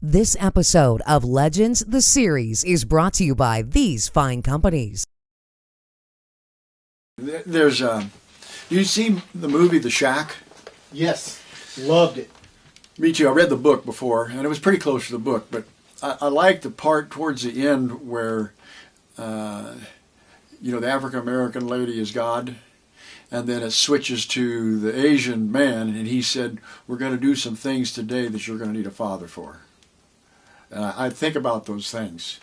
This episode of Legends, the series, is brought to you by these fine companies. There's you see the movie The Shack? Yes, loved it. Me too. I read the book before, and it was pretty close to the book, but I like the part towards the end where, the African American lady is God, and then it switches to the Asian man, and he said, "We're going to do some things today that you're going to need a father for." And I think about those things,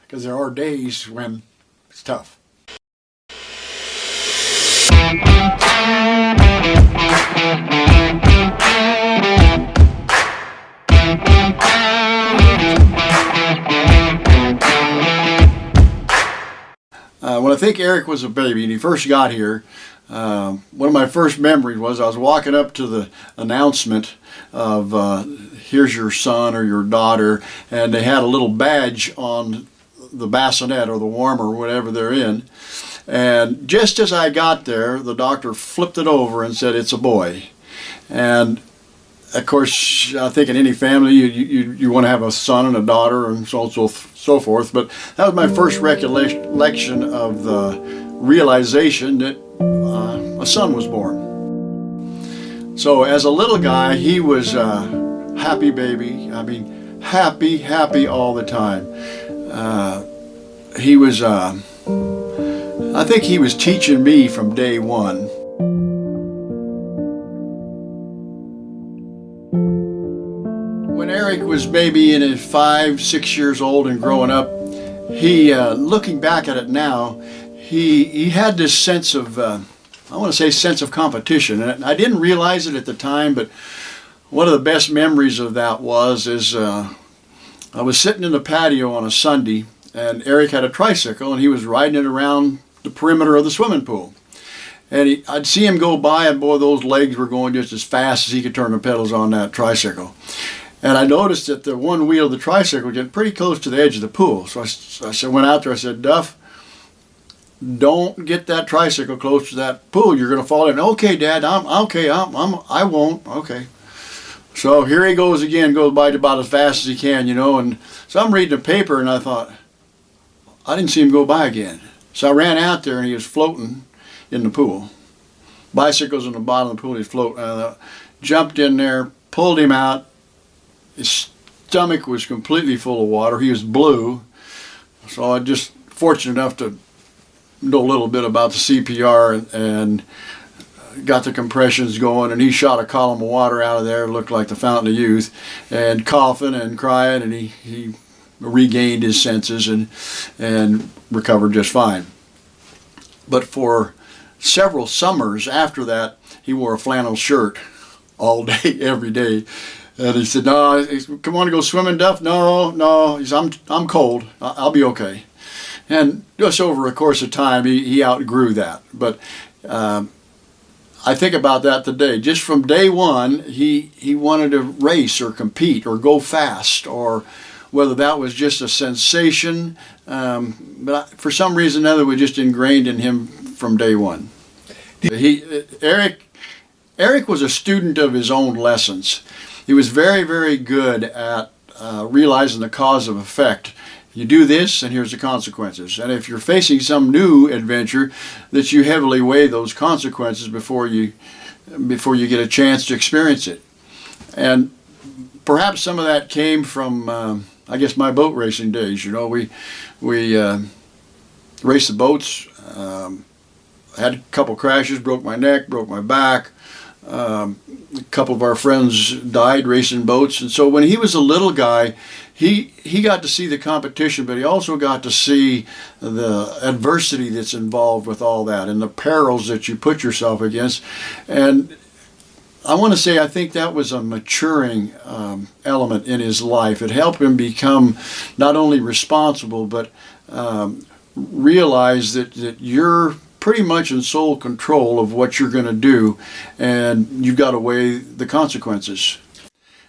because there are days when it's tough. When I think Eric was a baby and he first got here, one of my first memories was I was walking up to the announcement of here's your son or your daughter, and they had a little badge on the bassinet or the warmer or whatever they're in. And just as I got there, the doctor flipped it over and said, "It's a boy." And of course, I think in any family you want to have a son and a daughter and so on and so forth. But that was my first recollection of the realization that a son was born. So as a little guy, he was a happy baby. I mean, happy all the time. He was, I think he was teaching me from day one. When Eric was maybe in his 5-6 years old and growing up, he, looking back at it now, he had this sense of, sense of competition. And I didn't realize it at the time, but one of the best memories of that is I was sitting in the patio on a Sunday, and Eric had a tricycle, and he was riding it around the perimeter of the swimming pool. And I'd see him go by, and boy, those legs were going just as fast as he could turn the pedals on that tricycle. And I noticed that the one wheel of the tricycle was getting pretty close to the edge of the pool. So I went out there, I said, "Duff, don't get that tricycle close to that pool. You're going to fall in." "Okay, Dad, I won't." Okay. So here he goes again, goes by about as fast as he can, and so I'm reading the paper, and I thought, I didn't see him go by again. So I ran out there, and he was floating in the pool. Bicycles in the bottom of the pool, he's floating. I jumped in there, pulled him out. His stomach was completely full of water. He was blue. So I just fortunate enough to know a little bit about the CPR and got the compressions going, and he shot a column of water out of there. It looked like the Fountain of Youth, and coughing and crying, and he regained his senses and recovered just fine. But for several summers after that, he wore a flannel shirt all day, every day. And he said, "No, come on to go swimming, Duff." No. He said, I'm cold. I'll be okay." And just over a course of time, he outgrew that. But I think about that today. Just from day one, he wanted to race or compete or go fast, or whether that was just a sensation. But for some reason or another, we just ingrained in him from day one. Eric was a student of his own lessons. He was very, very good at realizing the cause of effect. You do this, and here's the consequences. And if you're facing some new adventure, that you heavily weigh those consequences before you get a chance to experience it. And perhaps some of that came from, my boat racing days. We raced the boats. Had a couple crashes, broke my neck, broke my back. A couple of our friends died racing boats, and so when he was a little guy, he got to see the competition, but he also got to see the adversity that's involved with all that and the perils that you put yourself against. And I want to say I think that was a maturing element in his life. It helped him become not only responsible, but realize that you're pretty much in sole control of what you're going to do, and you've got to weigh the consequences.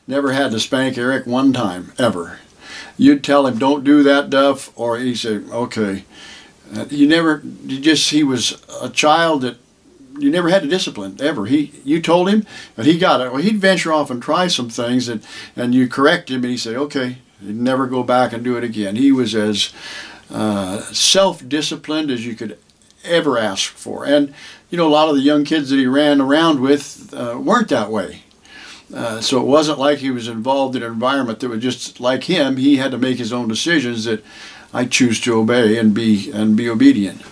Never had to spank Eric one time, ever. You'd tell him, "Don't do that, Duff," or he'd say, "Okay." He was a child that never had to discipline ever. You told him, and he got it. Well, he'd venture off and try some things, and you correct him, and he'd say, okay, he'd never go back and do it again. He was as self-disciplined as you could ever ask for. And a lot of the young kids that he ran around with weren't that way. So it wasn't like he was involved in an environment that was just like him. He had to make his own decisions that I choose to obey and be obedient.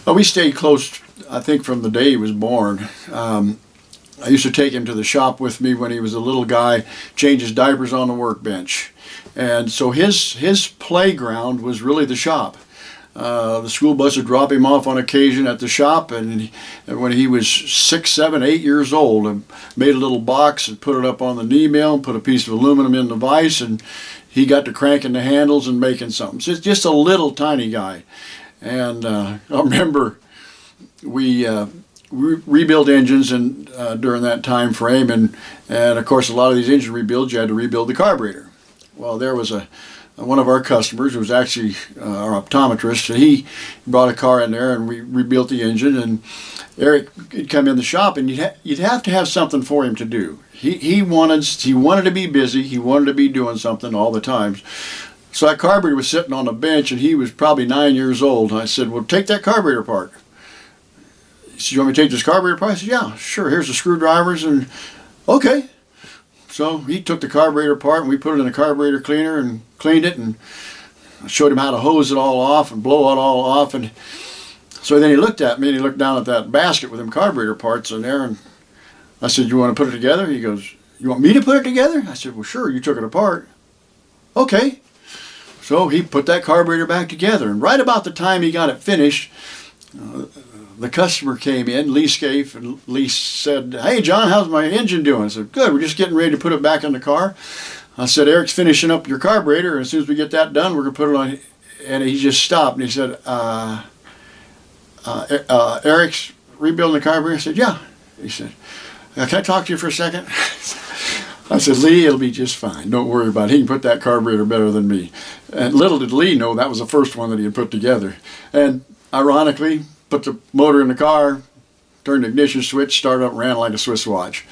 Well, we stayed close, I think, from the day he was born. I used to take him to the shop with me when he was a little guy, change his diapers on the workbench. And so his playground was really the shop. The school bus would drop him off on occasion at the shop, and when he was 6, 7, 8 years old, I made a little box and put it up on the knee mill and put a piece of aluminum in the vise, and he got to cranking the handles and making something. So it's just a little tiny guy. And I remember we rebuilt engines during that time frame, and of course a lot of these engine rebuilds you had to rebuild the carburetor. Well, there was one of our customers who was actually our optometrist, and he brought a car in there and we rebuilt the engine, and Eric would come in the shop, and you'd have to have something for him to do. He wanted to be busy, he wanted to be doing something all the time. So that carburetor was sitting on a bench, and he was probably 9 years old. And I said, well, take that carburetor apart. He said, you want me to take this carburetor apart? I said, yeah, sure, here's the screwdrivers, and okay. So he took the carburetor apart, and we put it in a carburetor cleaner and cleaned it, and I showed him how to hose it all off and blow it all off. And so then he looked at me, and he looked down at that basket with them carburetor parts in there, and I said, you want to put it together? He goes, you want me to put it together? I said, well, sure, you took it apart. Okay. So he put that carburetor back together, and right about the time he got it finished, the customer came in, Lee Scaife, and Lee said, hey John, how's my engine doing? I said, good, we're just getting ready to put it back in the car. I said, Eric's finishing up your carburetor, and as soon as we get that done, we're going to put it on. And he just stopped, and he said, Eric's rebuilding the carburetor? I said, yeah. He said, can I talk to you for a second? I said, Lee, it'll be just fine. Don't worry about it. He can put that carburetor better than me. And little did Lee know that was the first one that he had put together. And ironically, put the motor in the car, turned the ignition switch, started up, and ran like a Swiss watch.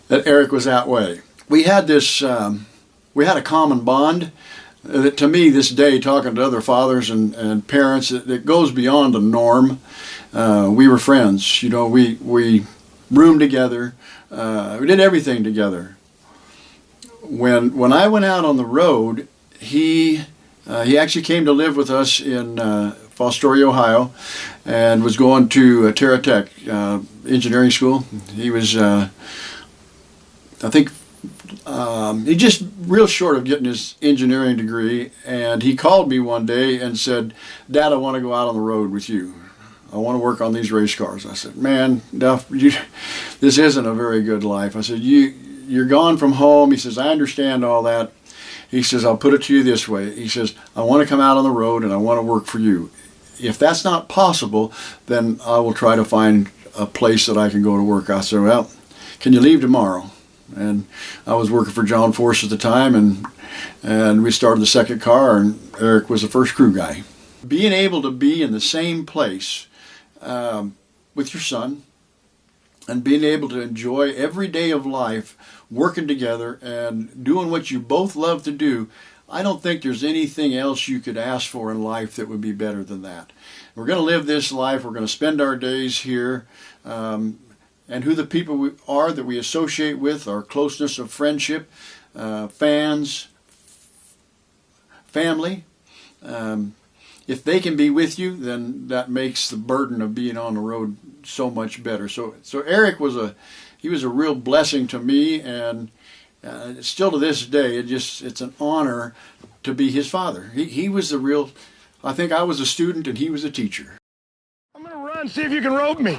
And Eric was that way. We had we had a common bond that, to me, this day, talking to other fathers and parents, it goes beyond the norm. We were friends. We roomed together. We did everything together. When I went out on the road, he actually came to live with us in Fostoria, Ohio, and was going to Terra Tech engineering school. He was, I think, he just real short of getting his engineering degree, and he called me one day and said, Dad, I want to go out on the road with you. I want to work on these race cars. I said, man, Duff, this isn't a very good life. I said, you're gone from home. He says, I understand all that. He says, I'll put it to you this way. He says, I want to come out on the road and I want to work for you. If that's not possible, then I will try to find a place that I can go to work. I said, well, can you leave tomorrow? And I was working for John Force at the time, and we started the second car, and Eric was the first crew guy. Being able to be in the same place with your son, and being able to enjoy every day of life working together and doing what you both love to do, I don't think there's anything else you could ask for in life that would be better than that. We're going to live this life. We're going to spend our days here. And who the people we are that we associate with, our closeness of friendship, fans, family. If they can be with you, then that makes the burden of being on the road so much better. So Eric was a real blessing to me, and still to this day, it's an honor to be his father. He was the real. I think I was a student and he was a teacher. I'm gonna run, see if you can rope me.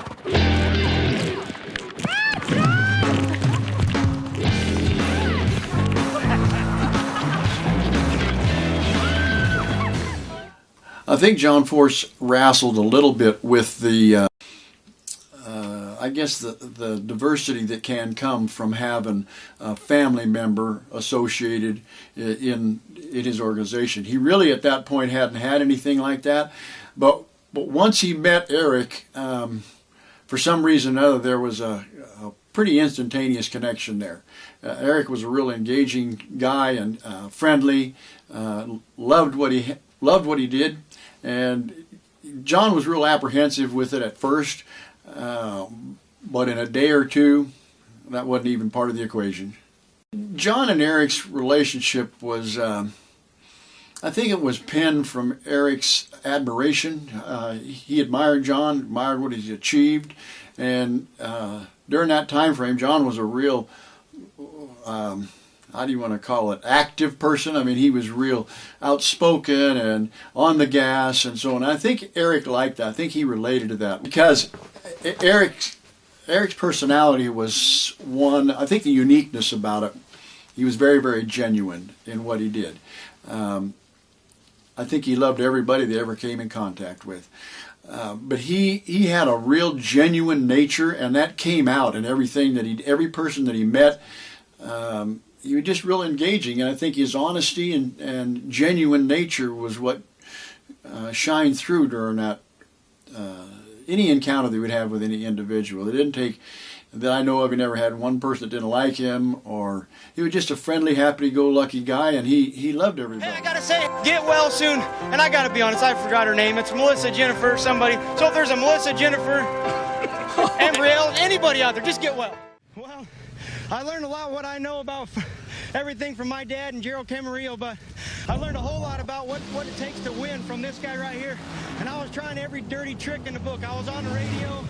I think John Force wrestled a little bit with the, I guess the diversity that can come from having a family member associated in his organization. He really at that point hadn't had anything like that, but once he met Eric, for for some reason or another, there was a pretty instantaneous connection there. Eric was a real engaging guy and friendly, loved what he did, and John was real apprehensive with it at first, but in a day or two, that wasn't even part of the equation. John and Eric's relationship was, I think it was penned from Eric's admiration. He admired John, admired what he's achieved, and during that time frame, John was a real, how do you want to call it, active person. I mean, he was real outspoken and on the gas and so on. I think Eric liked that. I think he related to that because Eric's personality was one, I think the uniqueness about it, he was very, very genuine in what he did. I think he loved everybody that ever came in contact with. But he had a real genuine nature, and that came out in everything that every person that he met. He was just real engaging, and I think his honesty and genuine nature was what shined through during that any encounter that he would have with any individual. It didn't take, that I know of, he never had one person that didn't like him, or he was just a friendly, happy-go-lucky guy, and he loved everybody. Hey, I gotta say, get well soon, and I gotta be honest, I forgot her name. It's Melissa Jennifer, somebody. So if there's a Melissa Jennifer, Embrielle, anybody out there, just get well. Well, I learned a lot what I know about everything from my dad and Gerald Camarillo, but I learned a whole lot about what it takes to win from this guy right here. And I was trying every dirty trick in the book. I was on the radio.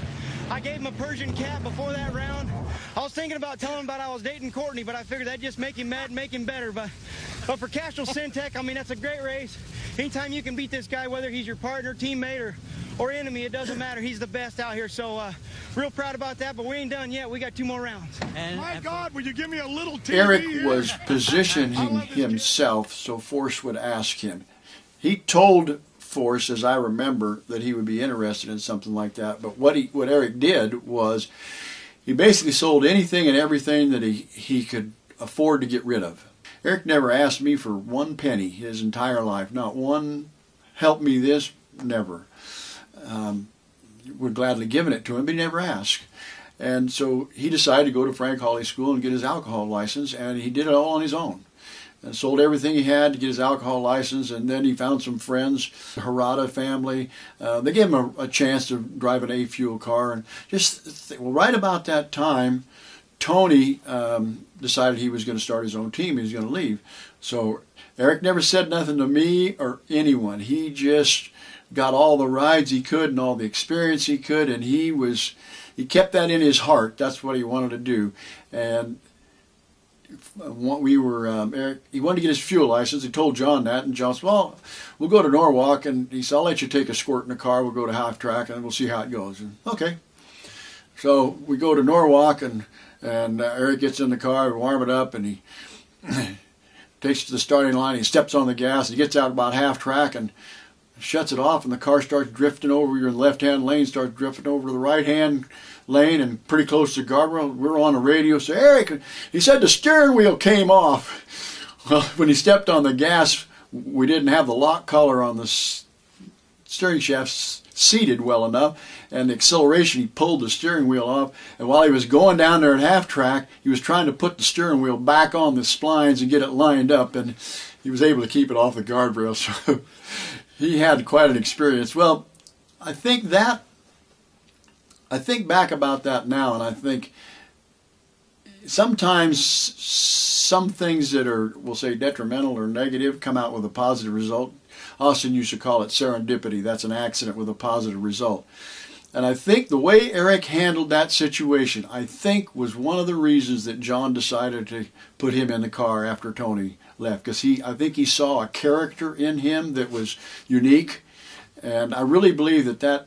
I gave him a Persian cat before that round. I was thinking about telling him about I was dating Courtney, but I figured that'd just make him mad and make him better. But for Castro Syntec, I mean, that's a great race. Anytime you can beat this guy, whether he's your partner, teammate, or enemy, it doesn't matter. He's the best out here. So real proud about that, but we ain't done yet. We got 2 more rounds. My God, will you give me a little TV Eric here? was positioning himself so Force would ask him. He told Force, as I remember, that he would be interested in something like that. But what Eric did was he basically sold anything and everything that he could afford to get rid of. Eric never asked me for one penny his entire life. Not one, help me this, never. Would gladly given it to him, but he never asked. And so he decided to go to Frank Hawley School and get his alcohol license, and he did it all on his own. And sold everything he had to get his alcohol license, and then he found some friends, the Harada family. They gave him a chance to drive an A-fuel car. And right about that time, Tony decided he was going to start his own team. He was going to leave. So Eric never said nothing to me or anyone. He just got all the rides he could and all the experience he could, and he kept that in his heart. That's what he wanted to do. And Eric, he wanted to get his fuel license. He told John that, and John said, well, we'll go to Norwalk, and he said, I'll let you take a squirt in the car. We'll go to half track, and we'll see how it goes. And, okay. So we go to Norwalk, and Eric gets in the car, we warm it up, and he takes it to the starting line. He steps on the gas. He gets out about half track and shuts it off, and the car starts drifting over. You're in the left-hand lane, starts drifting over to the right-hand lane and pretty close to the guardrail. We're on the radio, so Eric, he said the steering wheel came off. Well, when he stepped on the gas, we didn't have the lock collar on the steering shaft seated well enough, and the acceleration, he pulled the steering wheel off, and while he was going down there at half track, he was trying to put the steering wheel back on the splines and get it lined up, and he was able to keep it off the guardrail. So he had quite an experience. Well, I think back about that now, and I think sometimes some things that are, we'll say, detrimental or negative come out with a positive result. Austin used to call it serendipity. That's an accident with a positive result. And I think the way Eric handled that situation, I think, was one of the reasons that John decided to put him in the car after Tony left. Because I think he saw a character in him that was unique. And I really believe that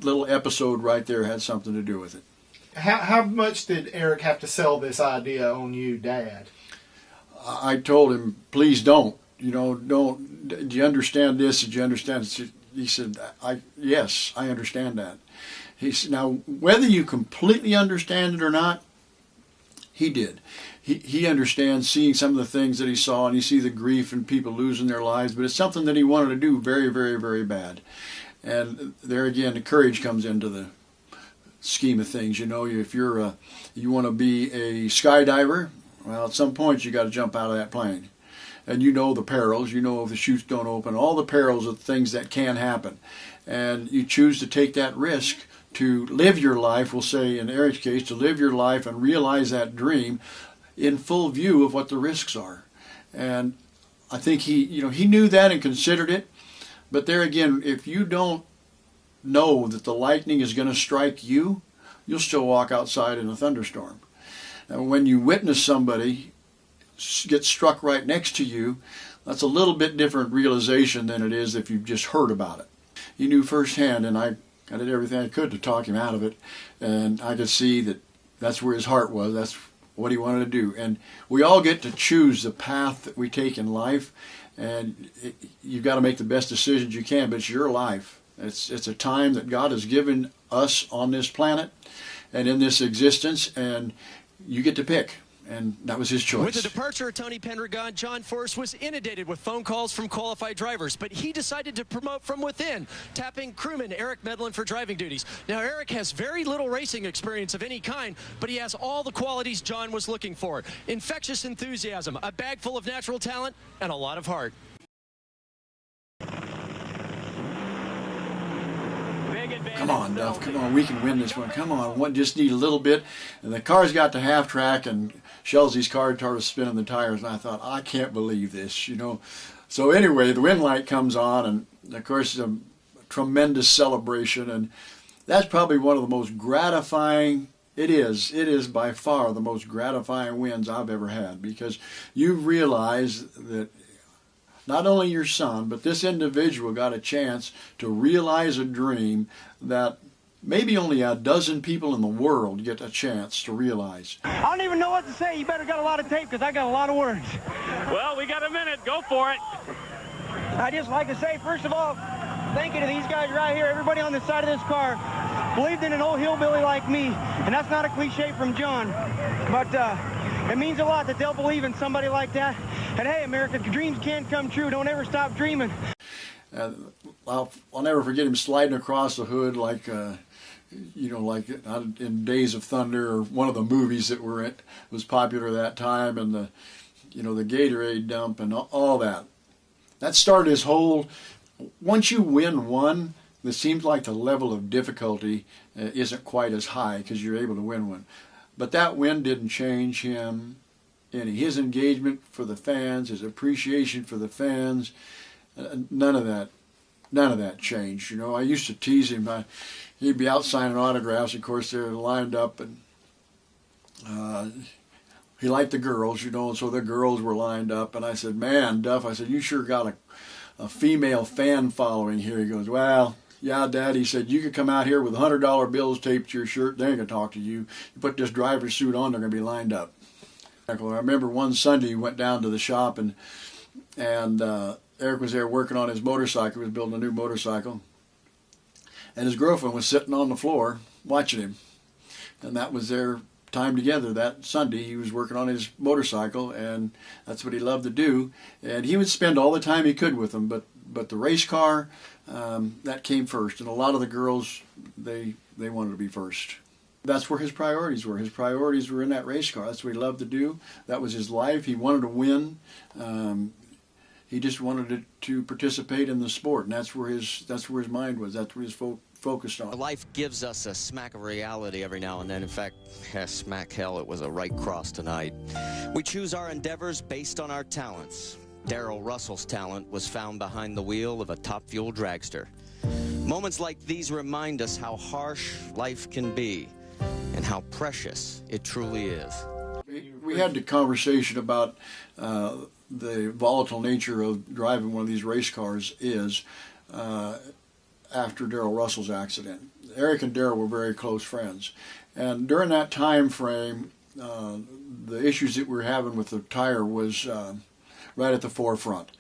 little episode right there had something to do with it. How much did Eric have to sell this idea on you, Dad? I told him, please don't. Don't. Do you understand this? Did you understand this? He said, yes, I understand that. He said, now, whether you completely understand it or not, he did. He understands seeing some of the things that he saw, and you see the grief and people losing their lives, but it's something that he wanted to do very, very, very bad. And there again, the courage comes into scheme of things. You know, if you want to be a skydiver, well, at some point you got to jump out of that plane. And you know the perils, you know if the chutes don't open, all the perils of things that can happen. And you choose to take that risk to live your life, we'll say in Eric's case, to live your life and realize that dream in full view of what the risks are. And I think he knew that and considered it. But there again, if you don't know that the lightning is going to strike you, you'll still walk outside in a thunderstorm. And when you witness somebody get struck right next to you, that's a little bit different realization than it is if you've just heard about it. He knew firsthand, and I did everything I could to talk him out of it, and I could see that that's where his heart was. That's what he wanted to do. And we all get to choose the path that we take in life, and you've got to make the best decisions you can, but it's your life. It's a time that God has given us on this planet and in this existence, and you get to pick. And that was his choice. With the departure of Tony Pendragon, John Force was inundated with phone calls from qualified drivers, but he decided to promote from within, tapping crewman Eric Medlen for driving duties. Now, Eric has very little racing experience of any kind, but he has all the qualities John was looking for. Infectious enthusiasm, a bag full of natural talent, and a lot of heart. Come on, Duff. Come on, we can win this one. Come on, we just need a little bit. And the car's got to half track, and Shelzy's car started spinning the tires, and I thought, I can't believe this, you know. So anyway, the wind light comes on, and of course, a tremendous celebration, and that's probably one of the most gratifying. It is by far the most gratifying wins I've ever had, because you realize that not only your son, but this individual got a chance to realize a dream that maybe only a dozen people in the world get a chance to realize. I don't even know what to say. You better got a lot of tape, because I got a lot of words. Well, we got a minute. Go for it. I just like to say, first of all, thank you to these guys right here, everybody on the side of this car, believed in an old hillbilly like me, and that's not a cliche from John, but it means a lot that they'll believe in somebody like that. And hey, America, dreams can come true. Don't ever stop dreaming. I'll never forget him sliding across the hood like, like in Days of Thunder, or one of the movies that was popular that time, and the Gatorade dump and all that. That started his whole. Once you win one, it seems like the level of difficulty isn't quite as high because you're able to win one. But that win didn't change him any. His engagement for the fans, his appreciation for the fans, none of that changed. You know, I used to tease him. He'd be out signing autographs. Of course, they're lined up, and he liked the girls, and so the girls were lined up. And I said, "Man, Duff," I said, "you sure got a female fan following here." He goes, "Well, yeah, Dad," he said, "you could come out here with $100 bills taped to your shirt. They ain't going to talk to you. You put this driver's suit on, they're going to be lined up." I remember one Sunday he went down to the shop, and Eric was there working on his motorcycle. He was building a new motorcycle. And his girlfriend was sitting on the floor watching him. And that was their time together that Sunday. He was working on his motorcycle, and that's what he loved to do. And he would spend all the time he could with them, but the race car, that came first. And a lot of the girls, they wanted to be first. That's where his priorities were. His priorities were in that race car. That's what he loved to do. That was his life. He wanted to win. He just wanted to participate in the sport, and that's where his mind was. That's where he's focused on. Life gives us a smack of reality every now and then. In fact, smack hell, it was a right cross tonight. We choose our endeavors based on our talents. Darrell Russell's talent was found behind the wheel of a top-fuel dragster. Moments like these remind us how harsh life can be and how precious it truly is. We had the conversation about the volatile nature of driving one of these race cars after Darrell Russell's accident. Eric and Darrell were very close friends. And during that time frame, the issues that we were having with the tire was right at the forefront.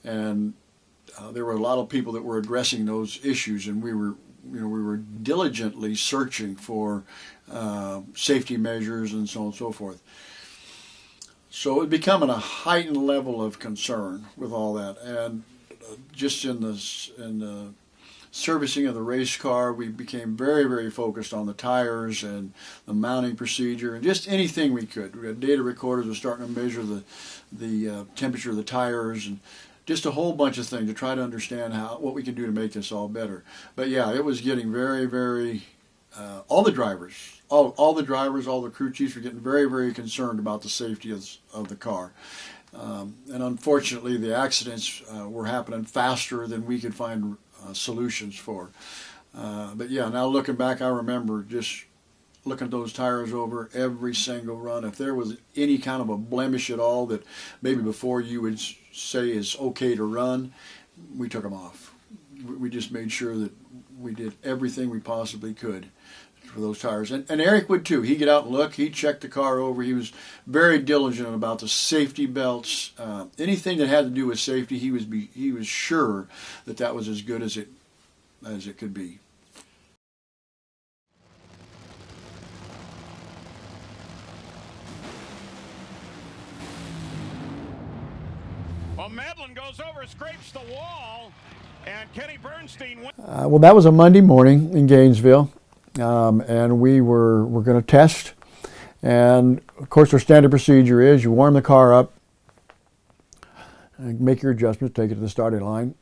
And there were a lot of people that were addressing those issues, and we were diligently searching for safety measures and so on and so forth. So it becoming a heightened level of concern with all that, and just in the servicing of the race car, we became very, very focused on the tires and the mounting procedure and just anything we could. We had data recorders. We're starting to measure the temperature of the tires and just a whole bunch of things to try to understand what we can do to make this all better. But yeah, it was getting very, very, all the drivers, all the crew chiefs were getting very, very concerned about the safety of the car. And unfortunately, the accidents were happening faster than we could find solutions for. But yeah, now looking back, I remember just looking at those tires over every single run. If there was any kind of a blemish at all that maybe before you would say is okay to run, we took them off. We just made sure that we did everything we possibly could for those tires. And Eric would too. He'd get out and look. He'd check the car over. He was very diligent about the safety belts. Anything that had to do with safety, he was sure that was as good as it could be. Well, Medlen goes over, scrapes the wall, and Kenny Bernstein wins. Well, that was a Monday morning in Gainesville, and we were going to test. And of course, our standard procedure is you warm the car up, and make your adjustments, take it to the starting line.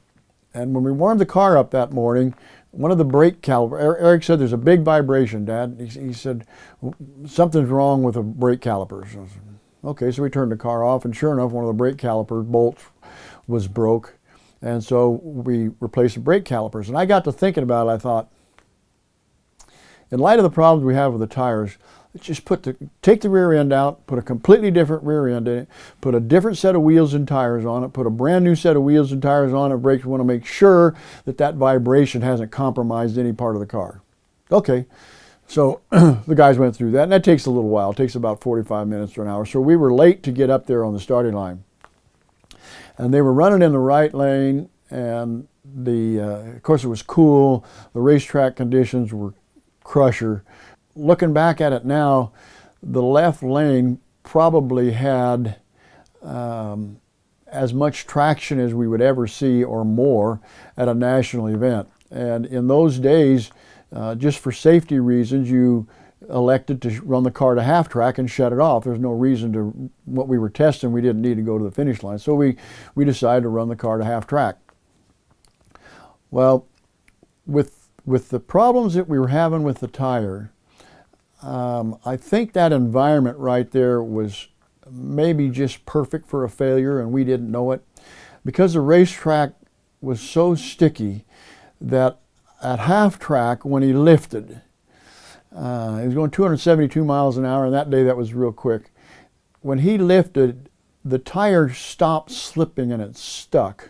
And when we warmed the car up that morning, one of the brake calipers, Eric said, "There's a big vibration, Dad." He said, "Something's wrong with the brake calipers." I said, okay, so we turned the car off, and sure enough, one of the brake caliper bolts was broke. And so we replaced the brake calipers. And I got to thinking about it. I thought, in light of the problems we have with the tires, let's just take the rear end out, put a completely different rear end in it, put a different set of wheels and tires on it, put a brand new set of wheels and tires on it, brakes. We want to make sure that vibration hasn't compromised any part of the car. Okay. So the guys went through that, and that takes a little while. It takes about 45 minutes to an hour. So we were late to get up there on the starting line. And they were running in the right lane, and of course it was cool. The racetrack conditions were crusher. Looking back at it now, the left lane probably had as much traction as we would ever see or more at a national event. And in those days, just for safety reasons, you elected to run the car to half track and shut it off. There's no reason to, what we were testing, we didn't need to go to the finish line. So we decided to run the car to half track. Well, with the problems that we were having with the tire, I think that environment right there was maybe just perfect for a failure, and we didn't know it. Because the racetrack was so sticky that at half track, when he lifted, he was going 272 miles an hour, and that day that was real quick. When he lifted, the tire stopped slipping and it stuck.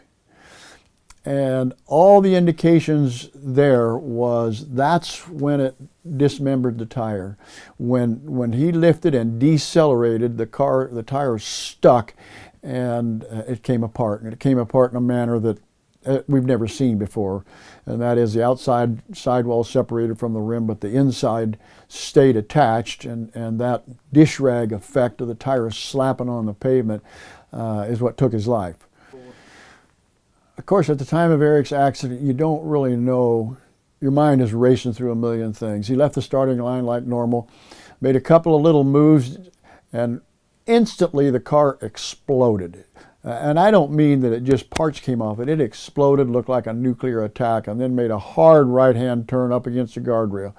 And all the indications there was that's when it dismembered the tire. When he lifted and decelerated, the tire stuck, and it came apart. And it came apart in a manner that we've never seen before, and that is the outside sidewall separated from the rim, but the inside stayed attached, and that dish rag effect of the tire slapping on the pavement is what took his life. Of course, at the time of Eric's accident, you don't really know. Your mind is racing through a million things. He left the starting line like normal, made a couple of little moves, and instantly the car exploded. And I don't mean that it just parts came off it. It exploded, looked like a nuclear attack, and then made a hard right-hand turn up against the guardrail.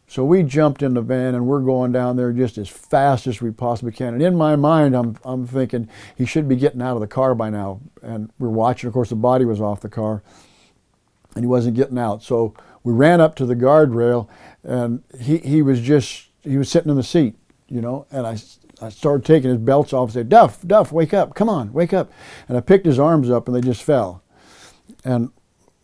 So we jumped in the van, and we're going down there just as fast as we possibly can. And in my mind, I'm thinking he should be getting out of the car by now. And we're watching. Of course, the body was off the car, and he wasn't getting out. So we ran up to the guardrail, and he was sitting in the seat, you know, and I started taking his belts off and said, Duff, wake up, come on, wake up. And I picked his arms up and they just fell. And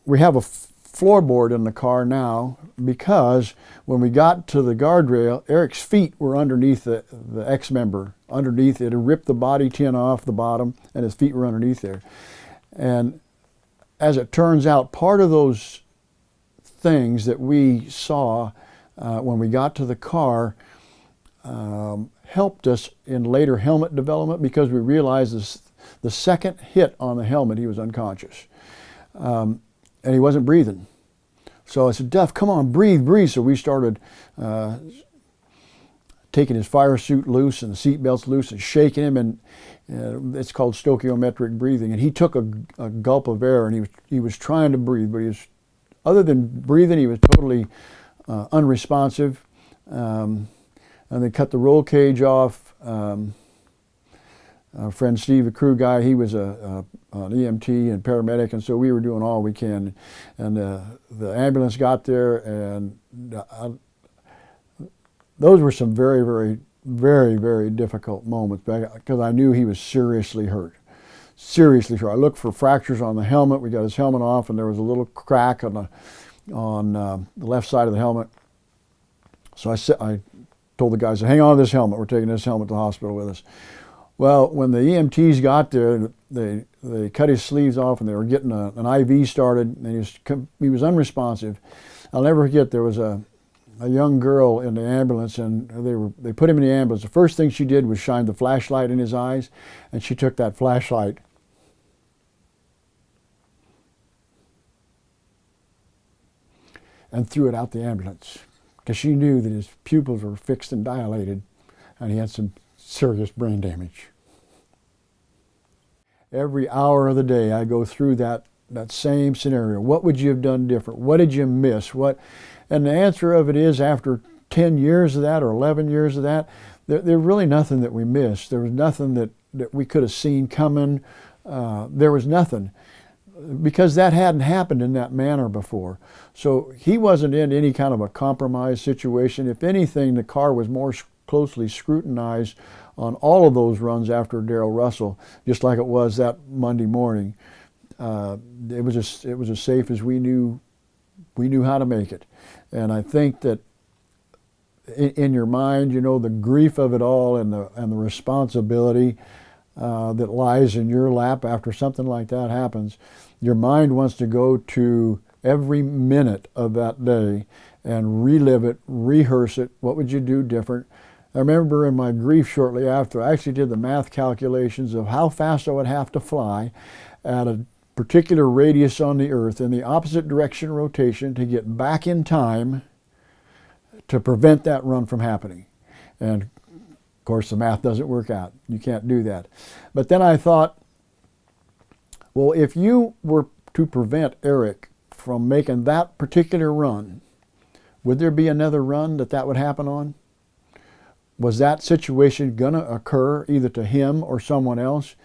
we have a floorboard in the car now because when we got to the guardrail, Eric's feet were underneath the X-member. Underneath it had ripped the body tin off the bottom, and his feet were underneath there. And as it turns out, part of those things that we saw when we got to the car helped us in later helmet development, because we realized the second hit on the helmet, he was unconscious. And he wasn't breathing. So I said, Duff, come on, breathe, breathe. So we started taking his fire suit loose and the seat belts loose and shaking him, and it's called stoichiometric breathing. And he took a gulp of air, and he was trying to breathe, but he was, other than breathing, he was totally unresponsive. And they cut the roll cage off. Our friend Steve, the crew guy, he was an EMT and paramedic, and so we were doing all we can. And the ambulance got there, and those were some very, very, very, very difficult moments because I knew he was seriously hurt. Seriously hurt. I looked for fractures on the helmet. We got his helmet off, and there was a little crack on the left side of the helmet. So I told the guys, hang on to this helmet. We're taking this helmet to the hospital with us. Well, when the EMTs got there, they cut his sleeves off, and they were getting an IV started, and he was unresponsive. I'll never forget, there was a young girl in the ambulance, and they put him in the ambulance. The first thing she did was shine the flashlight in his eyes, and she took that flashlight and threw it out the ambulance because she knew that his pupils were fixed and dilated, and he had some serious brain damage. Every hour of the day I go through that same scenario. What would you have done different? What did you miss? And the answer of it is, after 10 years of that or 11 years of that, there's really nothing that we missed. There was nothing that we could have seen coming. There was nothing, because that hadn't happened in that manner before. So he wasn't in any kind of a compromised situation. If anything, the car was more closely scrutinized on all of those runs after Darrell Russell, just like it was that Monday morning. It was as safe as we knew how to make it. And I think that in your mind, you know, the grief of it all and the responsibility that lies in your lap after something like that happens, your mind wants to go to every minute of that day and relive it, rehearse it. What would you do different? I remember in my grief shortly after, I actually did the math calculations of how fast I would have to fly at a particular radius on the Earth in the opposite direction rotation to get back in time to prevent that run from happening. And of course the math doesn't work out. You can't do that. But then I thought, well, if you were to prevent Eric from making that particular run, would there be another run that would happen on? Was that situation going to occur either to him or someone else?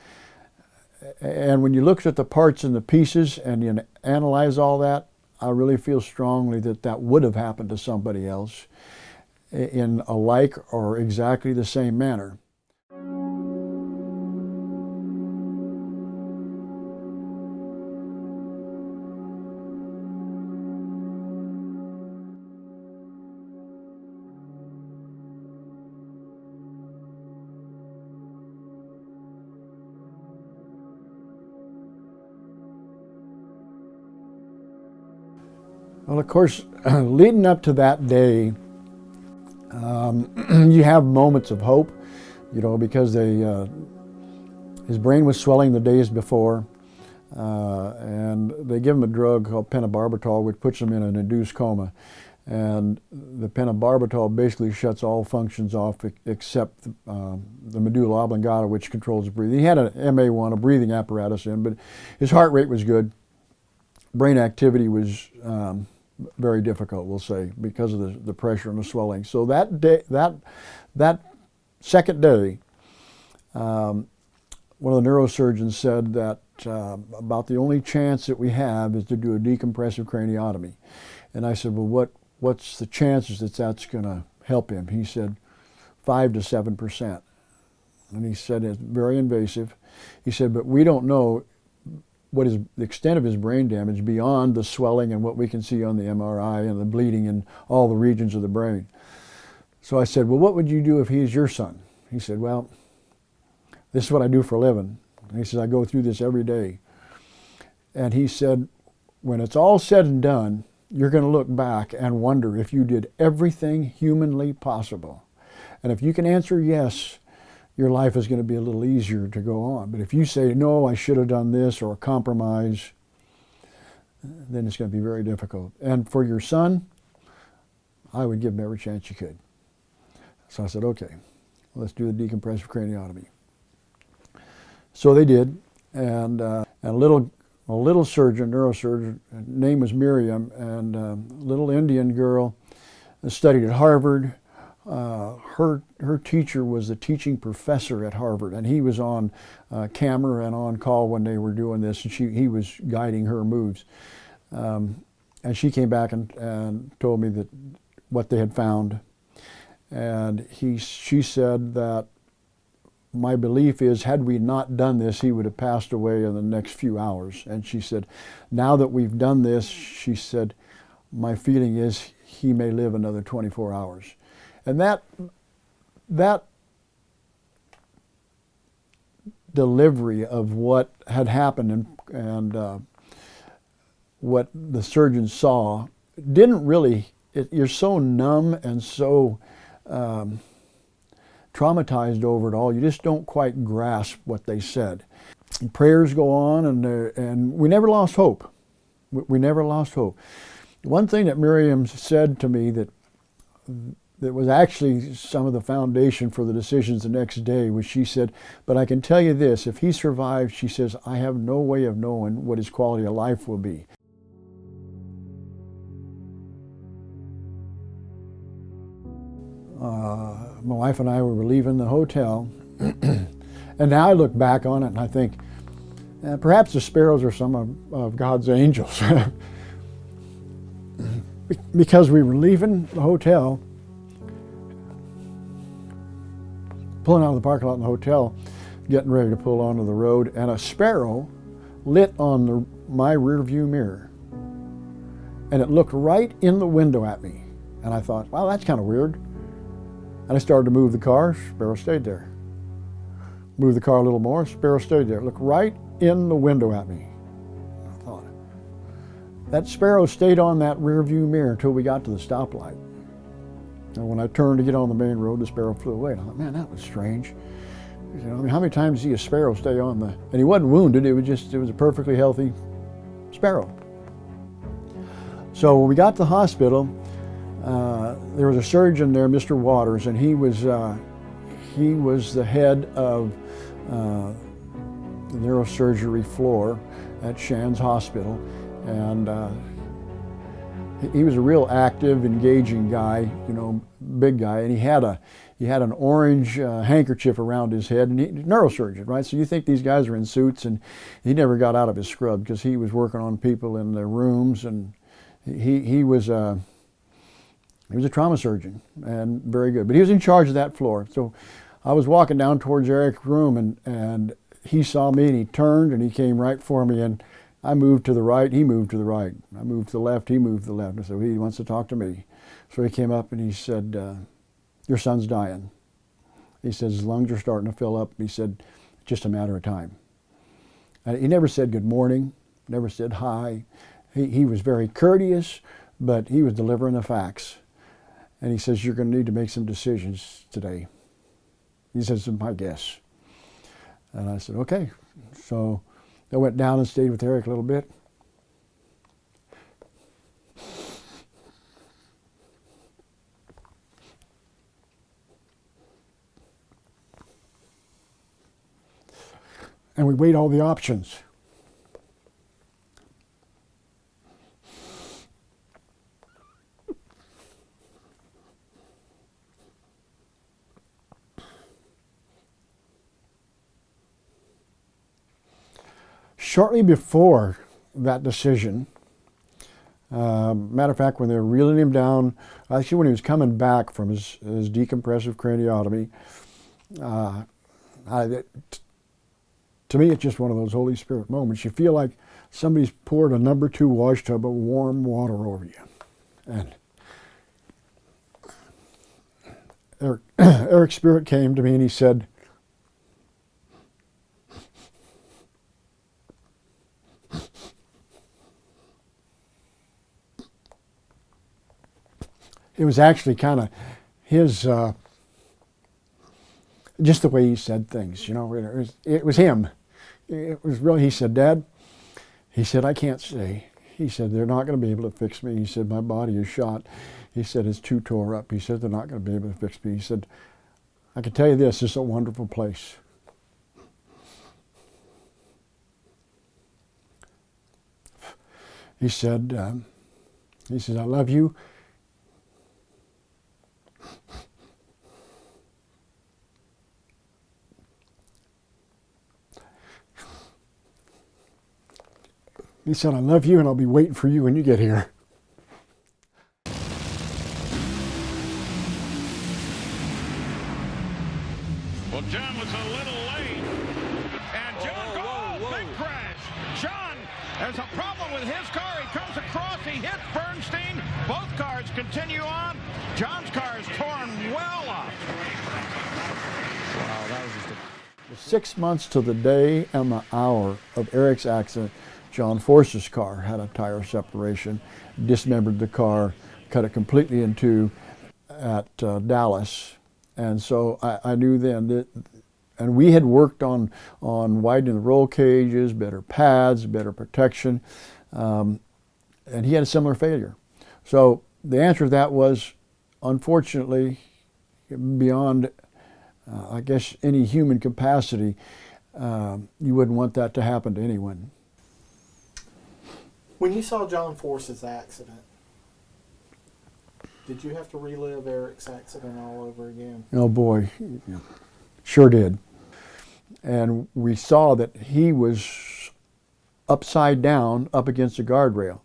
And when you look at the parts and the pieces and you analyze all that, I really feel strongly that would have happened to somebody else in a like or exactly the same manner. Well, of course, leading up to that day, you have moments of hope, you know, because his brain was swelling the days before, and they give him a drug called pentobarbital, which puts him in an induced coma. And the pentobarbital basically shuts all functions off except the medulla oblongata, which controls breathing. He had an MA1, a breathing apparatus in, but his heart rate was good. Brain activity was very difficult, we'll say, because of the pressure and the swelling. So that day, that second day, one of the neurosurgeons said that about the only chance that we have is to do a decompressive craniotomy. And I said, well, what's the chances that that's going to help him? He said 5 to 7%. And he said it's very invasive. He said, but we don't know what is the extent of his brain damage beyond the swelling and what we can see on the MRI and the bleeding in all the regions of the brain. So I said, well, what would you do if he's your son? He said, well, this is what I do for a living. And he says, I go through this every day. And he said, when it's all said and done, you're going to look back and wonder if you did everything humanly possible. And if you can answer yes, your life is going to be a little easier to go on. But if you say, no, I should have done this, or compromise, then it's going to be very difficult. And for your son, I would give him every chance you could. So I said, okay, let's do the decompressive craniotomy. So they did, and a little surgeon, neurosurgeon, her name was Miriam, and a little Indian girl studied at Harvard. Her teacher was the teaching professor at Harvard, and he was on camera and on call when they were doing this, and he was guiding her moves. And she came back and told me that what they had found, and she said that my belief is, had we not done this, he would have passed away in the next few hours. And she said, now that we've done this, she said, my feeling is he may live another 24 hours. And that delivery of what had happened and what the surgeon saw didn't really, you're so numb and so traumatized over it all, you just don't quite grasp what they said. And prayers go on, and we never lost hope. We never lost hope. One thing that Miriam said to me that was actually some of the foundation for the decisions the next day was, she said, but I can tell you this, if he survives, she says, I have no way of knowing what his quality of life will be. My wife and I were leaving the hotel, and now I look back on it and I think, perhaps the sparrows are some of God's angels. Because we were leaving the hotel, pulling out of the parking lot in the hotel, getting ready to pull onto the road, and a sparrow lit on my rear view mirror. And it looked right in the window at me. And I thought, wow, that's kind of weird. And I started to move the car, sparrow stayed there. Moved the car a little more, sparrow stayed there. It looked right in the window at me. I thought, that sparrow stayed on that rear view mirror until we got to the stoplight. And when I turned to get on the main road, the sparrow flew away. And I thought, man, that was strange. You know, I mean, how many times do you see a sparrow stay on the, and he wasn't wounded, it was a perfectly healthy sparrow. So when we got to the hospital, there was a surgeon there, Mr. Waters, and he was the head of the neurosurgery floor at Shands Hospital, and he was a real active, engaging guy, you know, big guy, and he had an orange handkerchief around his head, and neurosurgeon, right? So you think these guys are in suits, and he never got out of his scrub because he was working on people in their rooms, and he was a trauma surgeon and very good, but he was in charge of that floor. So I was walking down towards Eric's room, and he saw me, and he turned and he came right for me, and I moved to the right, he moved to the right. I moved to the left, he moved to the left. And so he wants to talk to me. So he came up and he said, your son's dying. He said, his lungs are starting to fill up. He said, just a matter of time. And he never said good morning, never said hi. He was very courteous, but he was delivering the facts. And he says, you're going to need to make some decisions today. He says, it's my guess. And I said, okay. So I went down and stayed with Eric a little bit. And we weighed all the options. Shortly before that decision, matter of fact, when they were reeling him down, actually when he was coming back from his decompressive craniotomy, to me it's just one of those Holy Spirit moments. You feel like somebody's poured a number 2 wash tub of warm water over you. And Eric's spirit came to me and he said, it was actually kind of his, just the way he said things, you know, it was him. It was really, he said, Dad, he said, I can't stay. he said, they're not going to be able to fix me. He said, my body is shot. He said, it's too tore up. He said, they're not going to be able to fix me. He said, I can tell you this is a wonderful place. He said, I love you. He said, I love you and I'll be waiting for you when you get here. Well, John was a little late. And John, big crash. John, there's a problem with his car. He comes across, he hits Bernstein. Both cars continue on. John's car is torn well up. Wow, that was just 6 months to the day and the hour of Eric's accident, John Force's car had a tire separation, dismembered the car, cut it completely in two at Dallas. And so I knew then that, and we had worked on widening the roll cages, better pads, better protection, and he had a similar failure. So the answer to that was, unfortunately, beyond, I guess, any human capacity, you wouldn't want that to happen to anyone. When you saw John Force's accident, did you have to relive Eric's accident all over again? Oh boy, sure did. And we saw that he was upside down up against a guardrail.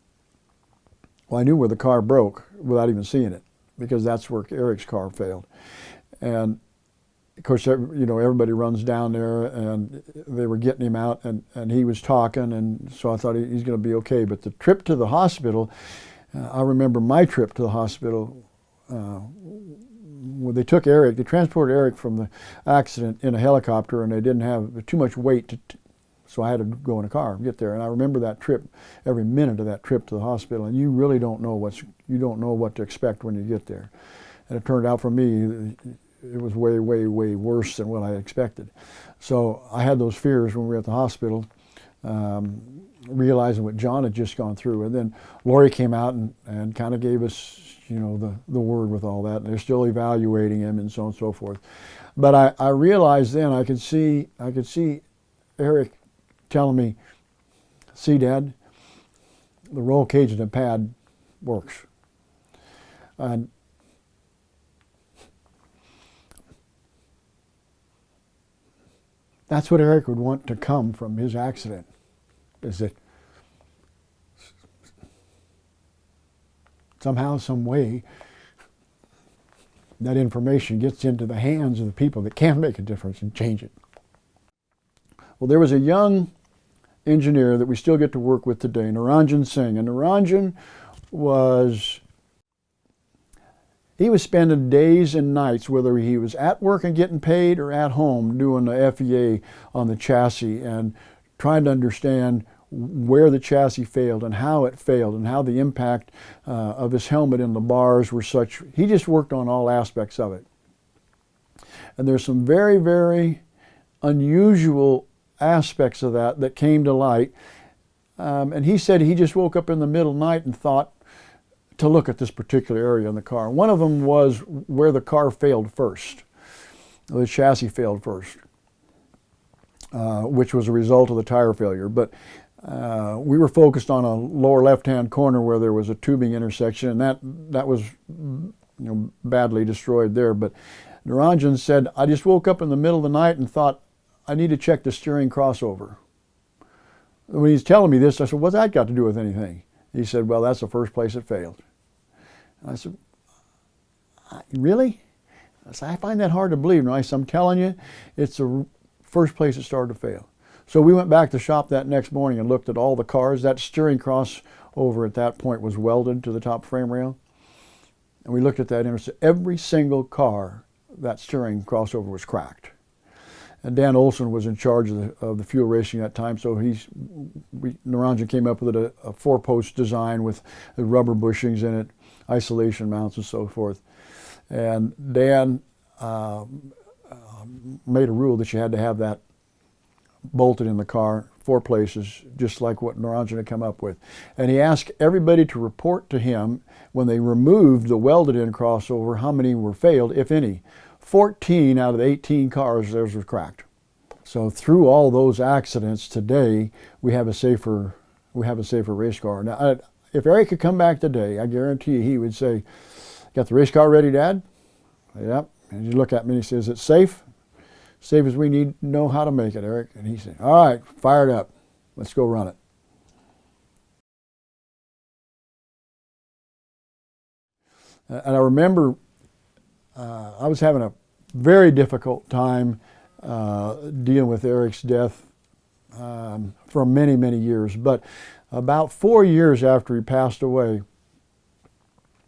Well, I knew where the car broke without even seeing it, because that's where Eric's car failed. And of course, everybody runs down there, and they were getting him out, and he was talking, and so I thought he's going to be okay. But the trip to the hospital, I remember my trip to the hospital, when they took Eric, they transported Eric from the accident in a helicopter, and they didn't have too much weight, so I had to go in a car and get there. And I remember that trip, every minute of that trip to the hospital, and you really don't know what to expect when you get there. And it turned out for me, it was way, way, way worse than what I expected. So I had those fears when we were at the hospital, realizing what John had just gone through. And then Lori came out and kind of gave us, the word with all that. And they're still evaluating him and so on and so forth. But I realized then I could see Eric telling me, see, Dad, the roll cage and the pad works. And that's what Eric would want to come from his accident, is that somehow, some way, that information gets into the hands of the people that can make a difference and change it. Well, there was a young engineer that we still get to work with today, Niranjan Singh. And Niranjan was spending days and nights, whether he was at work and getting paid or at home doing the FEA on the chassis and trying to understand where the chassis failed and how it failed and how the impact of his helmet in the bars were such. He just worked on all aspects of it. And there's some very, very unusual aspects of that came to light. And he said he just woke up in the middle of the night and thought to look at this particular area in the car. One of them was where the car failed first. The chassis failed first, which was a result of the tire failure. But we were focused on a lower left-hand corner where there was a tubing intersection, and that was badly destroyed there. But Niranjan said, I just woke up in the middle of the night and thought, I need to check the steering crossover. When he's telling me this, I said, what's that got to do with anything? He said, well, that's the first place it failed. I said, really? I said, I find that hard to believe. And I said, I'm telling you, it's the first place it started to fail. So we went back to the shop that next morning and looked at all the cars. That steering crossover at that point was welded to the top frame rail. And we looked at that intersection. Every single car, that steering crossover was cracked. And Dan Olson was in charge of the fuel racing at that time, so Niranjan came up with a 4-post design with rubber bushings in it, isolation mounts and so forth. And Dan made a rule that you had to have that bolted in the car 4 places, just like what Naranjan had come up with. And he asked everybody to report to him when they removed the welded-in crossover, how many were failed, if any. 14 out of the 18 cars, theirs were cracked. So through all those accidents today, we have a safer race car. Now, if Eric could come back today, I guarantee you he would say, "Got the race car ready, Dad?" "Yep." And he'd look at me and he says, "It's safe? Safe as we need to know how to make it, Eric." And he said, "All right, fire it up. Let's go run it." And I remember I was having a very difficult time dealing with Eric's death for many, many years. But about 4 years after he passed away,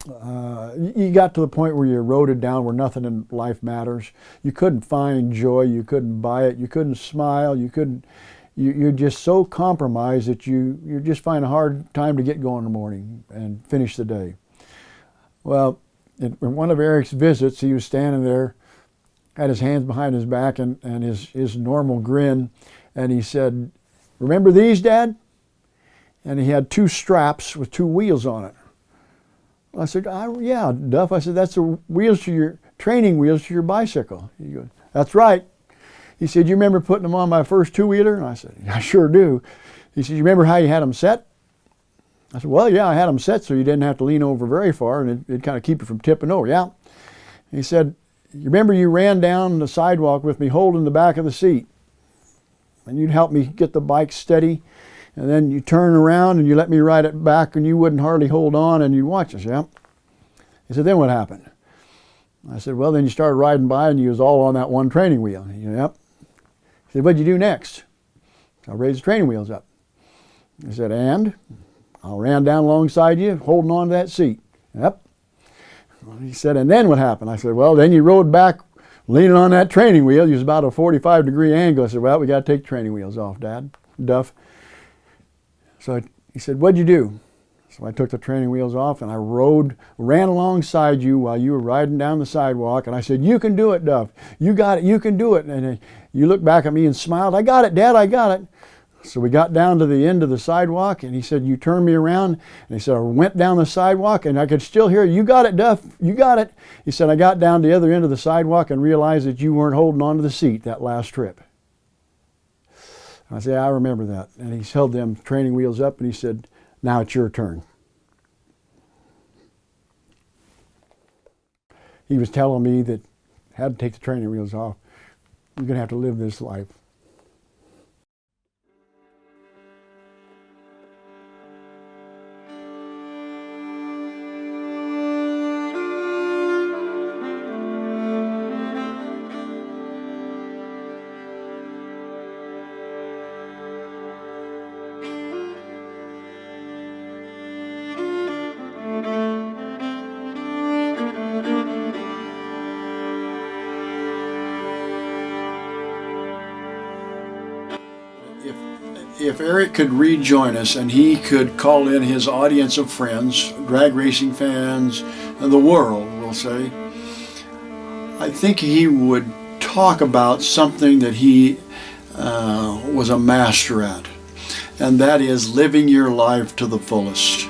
you got to the point where you eroded down, where nothing in life matters. You couldn't find joy. You couldn't buy it. You couldn't smile. You're just so compromised that you just find a hard time to get going in the morning and finish the day. Well, in one of Eric's visits, he was standing there, had his hands behind his back and his normal grin, and he said, "Remember these, Dad?" And he had 2 straps with 2 wheels on it. I said, "Yeah, Duff." I said, "That's the wheels to your training wheels to your bicycle." He goes, "That's right." He said, "You remember putting them on my first 2-wheeler?" And I said, "I sure do." He said, "You remember how you had them set?" I said, "Well, yeah, I had them set so you didn't have to lean over very far, and it'd kind of keep you from tipping over." "Yeah." He said, "You remember you ran down the sidewalk with me holding the back of the seat, and you'd help me get the bike steady, and then you turn around and you let me ride it back and you wouldn't hardly hold on and you'd watch us." "Yeah." He said, "Then what happened?" I said, "Well, then you started riding by and you was all on that one training wheel." He said, "Yep." He said, "What'd you do next?" "I raised the training wheels up." I said, "And?" "I ran down alongside you, holding on to that seat." "Yep." He said, "And then what happened?" I said, "Well, then you rode back leaning on that training wheel. You was about a 45-degree angle." I said, "Well, we got to take the training wheels off, Dad, Duff." So he said, "What'd you do?" So I took the training wheels off and I ran alongside you while you were riding down the sidewalk. And I said, "You can do it, Duff. You got it. You can do it." And you looked back at me and smiled. "I got it, Dad. I got it." So we got down to the end of the sidewalk and he said, "You turned me around." And he said, "I went down the sidewalk and I could still hear, 'You got it, Duff. You got it.'" He said, "I got down to the other end of the sidewalk and realized that you weren't holding on to the seat that last trip." And I said, "I remember that." And he held them training wheels up and he said, "Now it's your turn." He was telling me that I had to take the training wheels off. You're going to have to live this life. If Eric could rejoin us and he could call in his audience of friends, drag racing fans, and the world, we'll say, I think he would talk about something that he was a master at, and that is living your life to the fullest.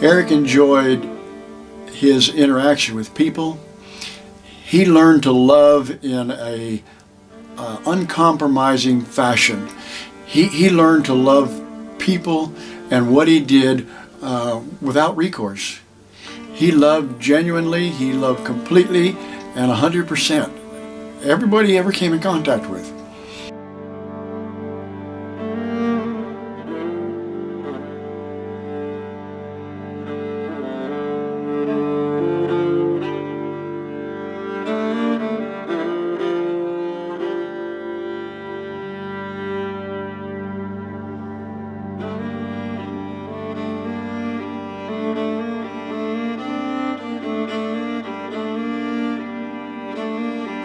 Eric enjoyed his interaction with people. He learned to love in a uncompromising fashion. He learned to love people and what he did without recourse. He loved genuinely, he loved completely, and 100%. Everybody he ever came in contact with.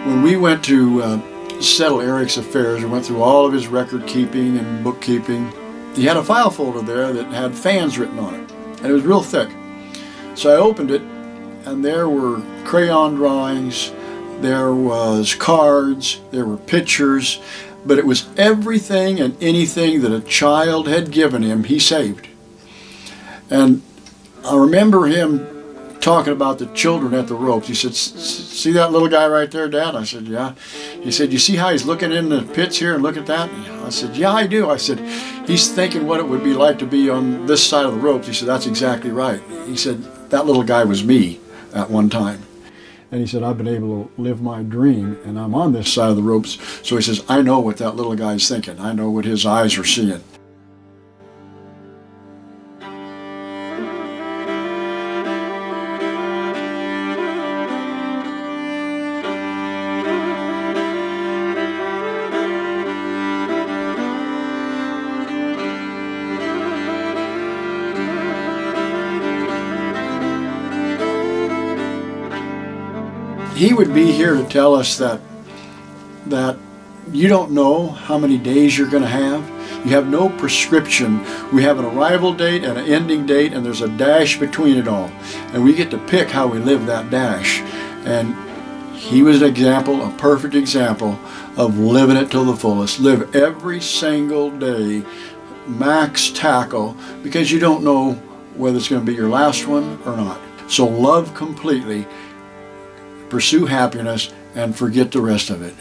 When we went to settle Eric's affairs. We went through all of his record keeping and bookkeeping. He had a file folder there that had fans written on it, and it was real thick. So I opened it, and there were crayon drawings, there was cards, there were pictures, but it was everything and anything that a child had given him, he saved. And I remember him talking about the children at the ropes. He said, "See that little guy right there, Dad?" I said, "Yeah." He said, "You see how he's looking in the pits here and look at that?" I said, "Yeah, I do." I said, "He's thinking what it would be like to be on this side of the ropes." He said, "That's exactly right." He said, "That little guy was me at one time." And he said, "I've been able to live my dream, and I'm on this side of the ropes." So he says, "I know what that little guy's thinking. I know what his eyes are seeing." He would be here to tell us that you don't know how many days you're going to have. You have no prescription. We have an arrival date and an ending date, and there's a dash between it all. And we get to pick how we live that dash. And he was an example, a perfect example of living it to the fullest. Live every single day, max tackle, because you don't know whether it's going to be your last one or not. So love completely. Pursue happiness and forget the rest of it.